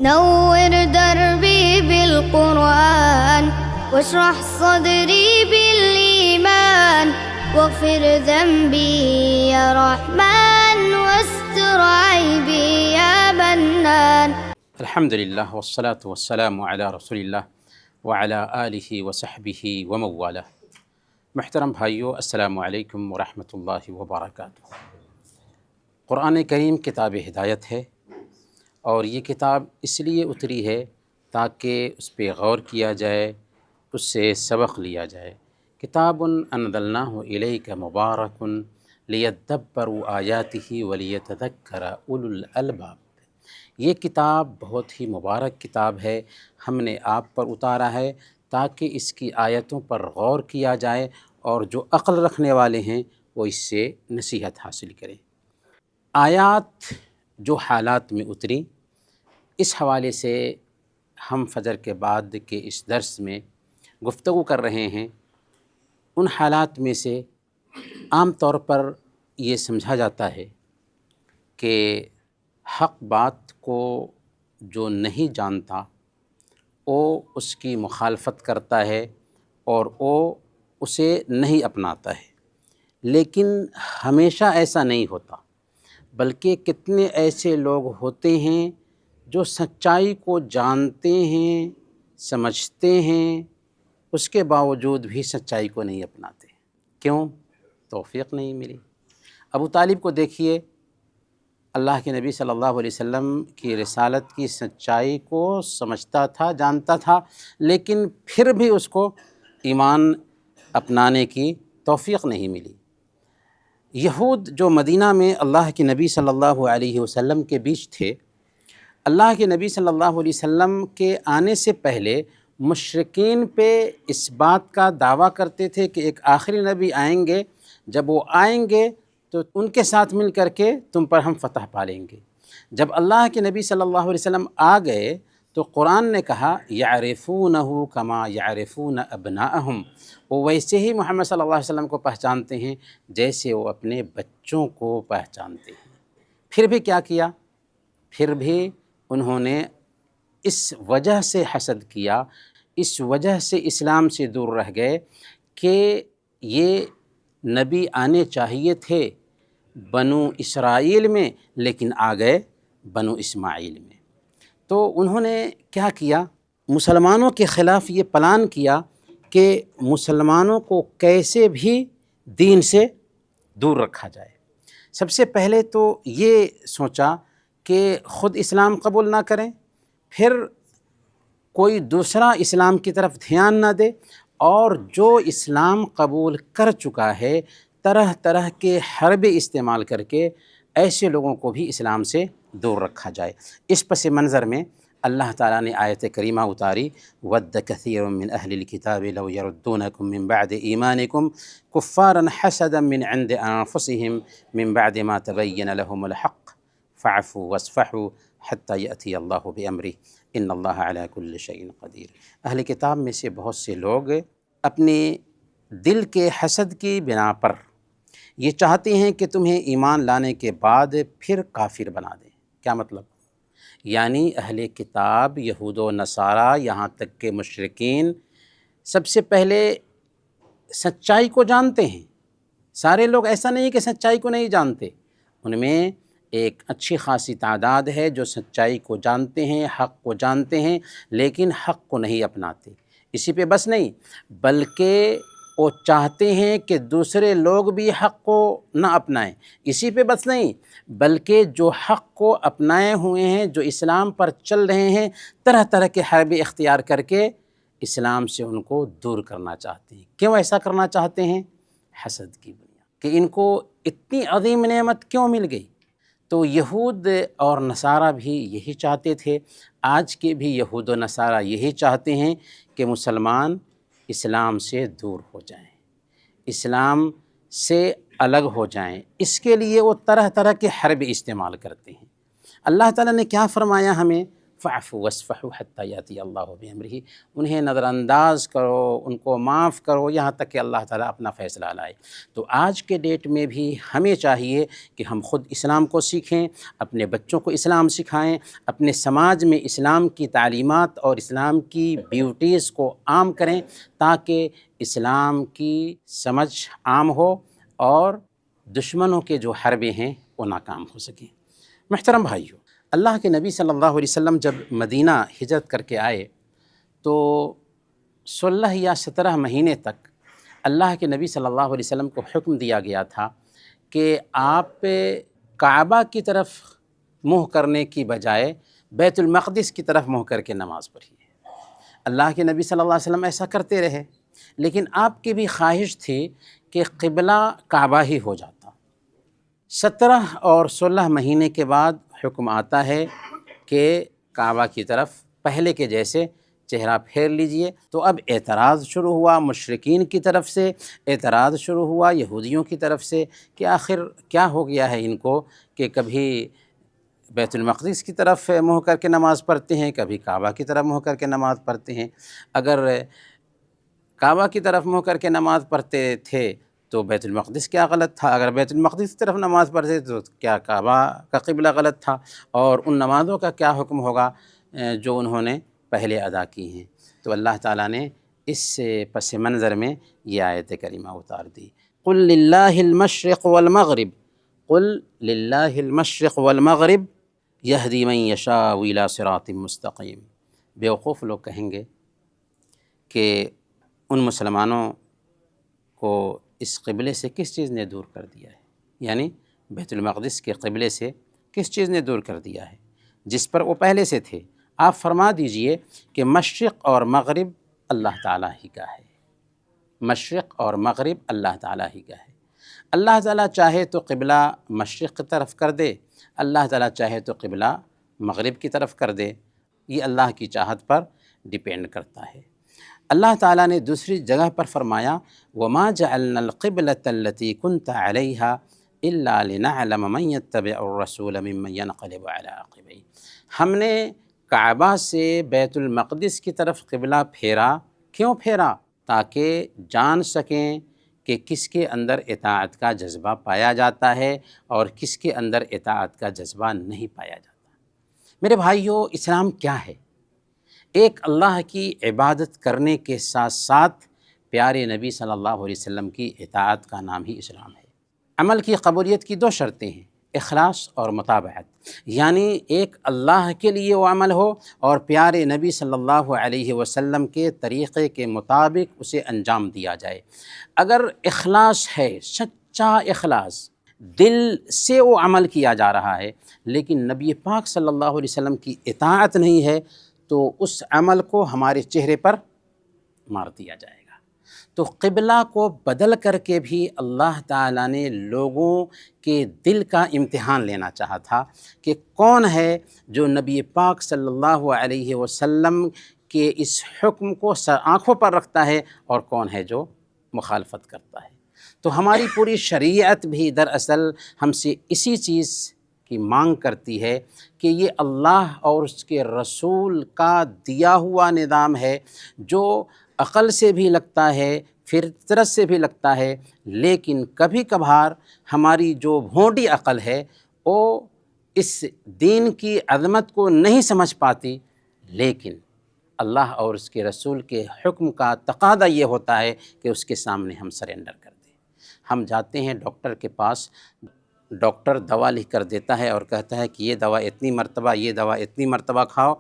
نور دربي بالقرآن واشرح صدري بالإيمان واغفر ذنبي يا رحمن واستر عيبي يا منان. الحمد للہ والصلاة والسلام علی رسول اللہ وعلی آلہ وصحبہ ومن والہ. محترم بھائیو، السلام علیکم ورحمۃ اللہ وبرکاتہ. قرآن کریم کتاب ہدایت ہے، اور یہ کتاب اس لیے اتری ہے تاکہ اس پہ غور کیا جائے، اس سے سبق لیا جائے. کتاب انزلناہ الیک مبارک لیدبروا آیاتہ ولیتذکر اولو الالباب. یہ کتاب بہت ہی مبارک کتاب ہے، ہم نے آپ پر اتارا ہے تاکہ اس کی آیتوں پر غور کیا جائے اور جو عقل رکھنے والے ہیں وہ اس سے نصیحت حاصل کریں. آیات جو حالات میں اتری، اس حوالے سے ہم فجر کے بعد کے اس درس میں گفتگو کر رہے ہیں. ان حالات میں سے عام طور پر یہ سمجھا جاتا ہے کہ حق بات کو جو نہیں جانتا وہ اس کی مخالفت کرتا ہے اور وہ اسے نہیں اپناتا ہے. لیکن ہمیشہ ایسا نہیں ہوتا، بلکہ کتنے ایسے لوگ ہوتے ہیں جو سچائی کو جانتے ہیں، سمجھتے ہیں، اس کے باوجود بھی سچائی کو نہیں اپناتے. کیوں؟ توفیق نہیں ملی. ابو طالب کو دیکھیے، اللہ کے نبی صلی اللہ علیہ وسلم کی رسالت کی سچائی کو سمجھتا تھا، جانتا تھا، لیکن پھر بھی اس کو ایمان اپنانے کی توفیق نہیں ملی. یہود جو مدینہ میں اللہ کے نبی صلی اللہ علیہ وسلم کے بیچ تھے، اللہ کے نبی صلی اللہ علیہ وسلم کے آنے سے پہلے مشرکین پہ اس بات کا دعویٰ کرتے تھے کہ ایک آخری نبی آئیں گے، جب وہ آئیں گے تو ان کے ساتھ مل کر کے تم پر ہم فتح پا لیں گے. جب اللہ کے نبی صلی اللہ علیہ وسلم آ گئے تو قرآن نے کہا یعرفونہ کما یعرفون ابناءہم، وہ ویسے ہی محمد صلی اللہ علیہ وسلم کو پہچانتے ہیں جیسے وہ اپنے بچوں کو پہچانتے ہیں. پھر بھی کیا کیا؟ پھر بھی انہوں نے اس وجہ سے حسد کیا، اس وجہ سے اسلام سے دور رہ گئے کہ یہ نبی آنے چاہیے تھے بنو اسرائیل میں، لیکن آ گئے بنو اسماعیل میں. تو انہوں نے کیا کیا؟ مسلمانوں کے خلاف یہ پلان کیا کہ مسلمانوں کو کیسے بھی دین سے دور رکھا جائے. سب سے پہلے تو یہ سوچا کہ خود اسلام قبول نہ کریں، پھر کوئی دوسرا اسلام کی طرف دھیان نہ دے، اور جو اسلام قبول کر چکا ہے طرح طرح کے حربے استعمال کر کے ایسے لوگوں کو بھی اسلام سے دور رکھا جائے. اس پس منظر میں اللہ تعالیٰ نے آیت کریمہ اتاری وَدَّ كَثِيرٌ مِّنْ أَهْلِ الْكِتَابِ لَوْ يَرُدُّونَكُم مِّن بَعْدِ إِيمَانِكُمْ كُفَّارًا حَسَدًا مِّنْ عِندِ أَنفُسِهِم مِّن بَعْدِ مَا تَبَيَّنَ لَهُمُ الْحَقُّ فَاعْفُوا وَاصْفَحُوا حَتَّى يَأْتِيَ اللَّهُ بِأَمْرِهِ إِنَّ اللَّهَ عَلَى كُلِّ شَيْءٍ قَدِيرٌ. اہل کتاب میں سے بہت سے لوگ اپنے دل کے حسد کی بنا پر یہ چاہتے ہیں کہ تمہیں ایمان لانے کے بعد پھر کافر بنا دیں. کیا مطلب؟ یعنی اہل کتاب یہود و نصارہ، یہاں تک کہ مشرکین، سب سے پہلے سچائی کو جانتے ہیں. سارے لوگ ایسا نہیں کہ سچائی کو نہیں جانتے، ان میں ایک اچھی خاصی تعداد ہے جو سچائی کو جانتے ہیں، حق کو جانتے ہیں، لیکن حق کو نہیں اپناتے. اسی پہ بس نہیں، بلکہ وہ چاہتے ہیں کہ دوسرے لوگ بھی حق کو نہ اپنائیں. اسی پہ بس نہیں، بلکہ جو حق کو اپنائے ہوئے ہیں، جو اسلام پر چل رہے ہیں، طرح طرح کے حربے اختیار کر کے اسلام سے ان کو دور کرنا چاہتے ہیں. کیوں ایسا کرنا چاہتے ہیں؟ حسد کی بنیاد کہ ان کو اتنی عظیم نعمت کیوں مل گئی. تو یہود اور نصارہ بھی یہی چاہتے تھے، آج کے بھی یہود و نصارہ یہی چاہتے ہیں کہ مسلمان اسلام سے دور ہو جائیں، اسلام سے الگ ہو جائیں. اس کے لیے وہ طرح طرح کے حربے استعمال کرتے ہیں. اللہ تعالیٰ نے کیا فرمایا ہمیں؟ فاعفوا واصفحوا حتی یاتی اللہ بامرہ، انہیں نظر انداز کرو، ان کو معاف کرو یہاں تک کہ اللہ تعالیٰ اپنا فیصلہ لائے۔ تو آج کے ڈیٹ میں بھی ہمیں چاہیے کہ ہم خود اسلام کو سیکھیں، اپنے بچوں کو اسلام سکھائیں، اپنے سماج میں اسلام کی تعلیمات اور اسلام کی بیوٹیز کو عام کریں تاکہ اسلام کی سمجھ عام ہو اور دشمنوں کے جو حربے ہیں وہ ناکام ہو سکیں۔ محترم بھائیو، اللہ کے نبی صلی اللہ علیہ وسلم جب مدینہ ہجرت کر کے آئے تو 16 یا 17 مہینے تک اللہ کے نبی صلی اللہ علیہ وسلم کو حکم دیا گیا تھا کہ آپ کعبہ کی طرف منہ کرنے کی بجائے بیت المقدس کی طرف منہ کر کے نماز پڑھیے۔ اللہ کے نبی صلی اللہ علیہ وسلم ایسا کرتے رہے، لیکن آپ کی بھی خواہش تھی کہ قبلہ کعبہ ہی ہو جاتا۔ 17 اور 16 مہینے کے بعد حکم آتا ہے کہ کعبہ کی طرف پہلے کے جیسے چہرہ پھیر لیجئے۔ تو اب اعتراض شروع ہوا مشرکین کی طرف سے، اعتراض شروع ہوا یہودیوں کی طرف سے کہ آخر کیا ہو گیا ہے ان کو کہ کبھی بیت المقدس کی طرف منہ کر کے نماز پڑھتے ہیں، کبھی کعبہ کی طرف منہ کر کے نماز پڑھتے ہیں۔ اگر کعبہ کی طرف منہ کر کے نماز پڑھتے تھے تو بیت المقدس کیا غلط تھا؟ اگر بیت المقدس کی طرف نماز پڑھتے تو کیا کعبہ کا قبلہ غلط تھا؟ اور ان نمازوں کا کیا حکم ہوگا جو انہوں نے پہلے ادا کی ہیں؟ تو اللہ تعالیٰ نے اس پس منظر میں یہ آیت کریمہ اتار دی، قل للہ المشرق والمغرب، قل للہ المشرق والمغرب یہدی من یشاء الی صراط مستقیم۔ بیوقوف لوگ کہیں گے کہ ان مسلمانوں کو اس قبلے سے کس چیز نے دور کر دیا ہے، یعنی بیت المقدس کے قبلے سے کس چیز نے دور کر دیا ہے جس پر وہ پہلے سے تھے؟ آپ فرما دیجئے کہ مشرق اور مغرب اللہ تعالیٰ ہی کا ہے، مشرق اور مغرب اللہ تعالیٰ ہی کا ہے۔ اللہ تعالیٰ چاہے تو قبلہ مشرق کی طرف کر دے، اللہ تعالیٰ چاہے تو قبلہ مغرب کی طرف کر دے، یہ اللہ کی چاہت پر ڈیپینڈ کرتا ہے۔ اللہ تعالیٰ نے دوسری جگہ پر فرمایا وَمَا جَعَلْنَا الْقِبْلَةَ الَّتِي كُنْتَ عَلَيْهَا إِلَّا لِنَعْلَمَ مَنْ يَتَّبِعُ الرَّسُولَ مِمَّنْ يَنْقَلِبُ عَلَىٰ عَقِبَيْهِ۔ ہم نے کعبہ سے بیت المقدس کی طرف قبلہ پھیرا، کیوں پھیرا؟ تاکہ جان سکیں کہ کس کے اندر اطاعت کا جذبہ پایا جاتا ہے اور کس کے اندر اطاعت کا جذبہ نہیں پایا جاتا۔ میرے بھائیو، اسلام کیا ہے؟ ایک اللہ کی عبادت کرنے کے ساتھ ساتھ پیارے نبی صلی اللہ علیہ وسلم کی اطاعت کا نام ہی اسلام ہے۔ عمل کی قبولیت کی 2 شرطیں ہیں، اخلاص اور مطابعت، یعنی ایک اللہ کے لیے وہ عمل ہو اور پیارے نبی صلی اللہ علیہ وسلم کے طریقے کے مطابق اسے انجام دیا جائے۔ اگر اخلاص ہے، سچا اخلاص، دل سے وہ عمل کیا جا رہا ہے لیکن نبی پاک صلی اللہ علیہ وسلم کی اطاعت نہیں ہے تو اس عمل کو ہمارے چہرے پر مار دیا جائے گا۔ تو قبلہ کو بدل کر کے بھی اللہ تعالیٰ نے لوگوں کے دل کا امتحان لینا چاہا تھا کہ کون ہے جو نبی پاک صلی اللہ علیہ وسلم کے اس حکم کو آنکھوں پر رکھتا ہے اور کون ہے جو مخالفت کرتا ہے۔ تو ہماری پوری شریعت بھی دراصل ہم سے اسی چیز کی مانگ کرتی ہے کہ یہ اللہ اور اس کے رسول کا دیا ہوا نظام ہے جو عقل سے بھی لگتا ہے، فطرت سے بھی لگتا ہے، لیکن کبھی کبھار ہماری جو بھونڈی عقل ہے وہ اس دین کی عظمت کو نہیں سمجھ پاتی، لیکن اللہ اور اس کے رسول کے حکم کا تقاضا یہ ہوتا ہے کہ اس کے سامنے ہم سرنڈر کر دیں۔ ہم جاتے ہیں ڈاکٹر کے پاس، ڈاکٹر دوا لکھ کر دیتا ہے اور کہتا ہے کہ یہ دوا اتنی مرتبہ، یہ دوا اتنی مرتبہ کھاؤ،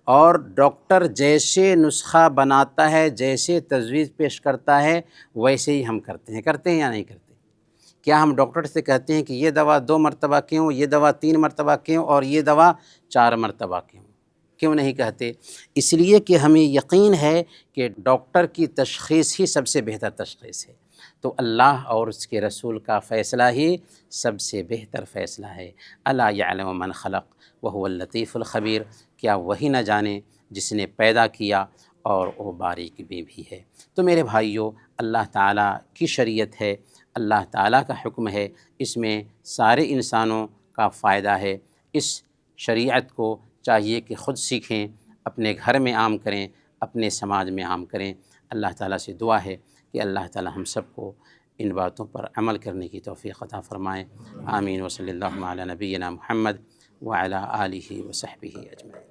اور ڈاکٹر جیسے نسخہ بناتا ہے، جیسے تجویز پیش کرتا ہے ویسے ہی ہم کرتے ہیں یا نہیں کرتے؟ کیا ہم ڈاکٹر سے کہتے ہیں کہ یہ دوا 2 مرتبہ کیوں، یہ دوا 3 مرتبہ کیوں اور یہ دوا 4 مرتبہ کیوں نہیں کہتے؟ اس لیے کہ ہمیں یقین ہے کہ ڈاکٹر کی تشخیص ہی سب سے بہتر تشخیص ہے، تو اللہ اور اس کے رسول کا فیصلہ ہی سب سے بہتر فیصلہ ہے۔ الا یعلم من خلق وهو اللطیف الخبیر، کیا وہی نہ جانے جس نے پیدا کیا اور وہ باریک بھی ہے۔ تو میرے بھائیو، اللہ تعالیٰ کی شریعت ہے، اللہ تعالیٰ کا حکم ہے، اس میں سارے انسانوں کا فائدہ ہے۔ اس شریعت کو چاہیے کہ خود سیکھیں، اپنے گھر میں عام کریں، اپنے سماج میں عام کریں۔ اللہ تعالیٰ سے دعا ہے کہ اللہ تعالیٰ ہم سب کو ان باتوں پر عمل کرنے کی توفیق عطا فرمائے۔ آمین۔ وصلی اللہ علی نبینا محمد وعلی آلہ وصحبہ اجمعین۔